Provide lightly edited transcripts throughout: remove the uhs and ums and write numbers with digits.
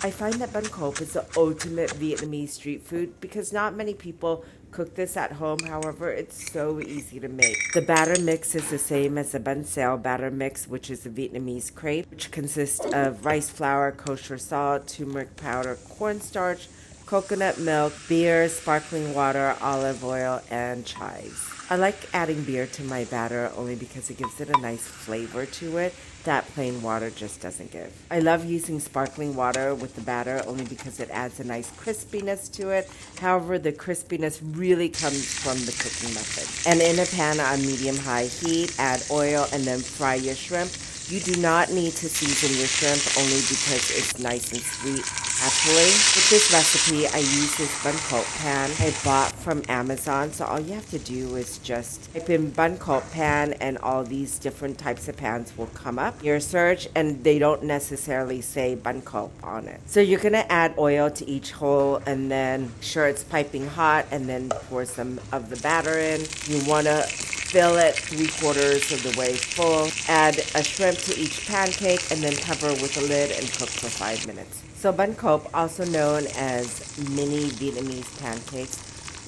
I find that Bánh Khọt is the ultimate Vietnamese street food because not many people cook this at home. However, it's so easy to make. The batter mix is the same as the Bánh Xèo batter mix, which is a Vietnamese crepe, which consists of rice flour, kosher salt, turmeric powder, cornstarch, coconut milk, beer, sparkling water, olive oil, and chives. I like adding beer to my batter only because it gives it a nice flavor to it that plain water just doesn't give. I love using sparkling water with the batter only because it adds a nice crispiness to it. However, the crispiness really comes from the cooking method. And in a pan on medium-high heat, add oil and then fry your shrimp. You do not need to season your shrimp only because it's nice and sweet naturally. With this recipe, I use this Bánh Khọt pan I bought from Amazon. So all you have to do is just type in Bánh Khọt pan and all these different types of pans will come up in your search, and they don't necessarily say Bánh Khọt on it. So you're gonna add oil to each hole and then make sure it's piping hot and then pour some of the batter in. You wanna fill it 3/4 of the way full. Add a shrimp to each pancake and then cover with a lid and cook for 5 minutes. So Bánh Khọt, also known as mini Vietnamese pancakes,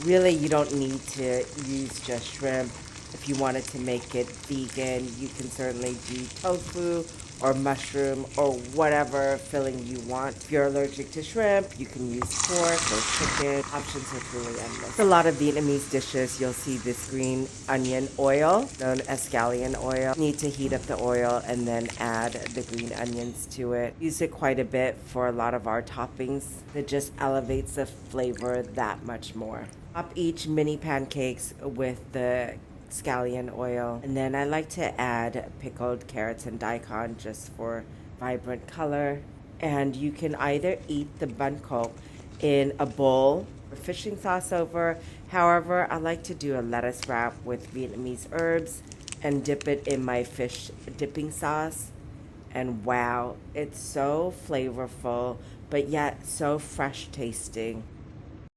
really you don't need to use just shrimp. If you wanted to make it vegan, you can certainly do tofu or mushroom or whatever filling you want. If you're allergic to shrimp, you can use pork or chicken. Options are truly endless. A lot of Vietnamese dishes, you'll see this green onion oil, known as scallion oil. You need to heat up the oil and then add the green onions to it. Use it quite a bit for a lot of our toppings. It just elevates the flavor that much more. Top each mini pancakes with the scallion oil, and then I like to add pickled carrots and daikon just for vibrant color. And you can either eat the Bánh Khọt in a bowl or fishing sauce over. However, I like to do a lettuce wrap with Vietnamese herbs and dip it in my fish dipping sauce. And wow, it's so flavorful but yet so fresh tasting.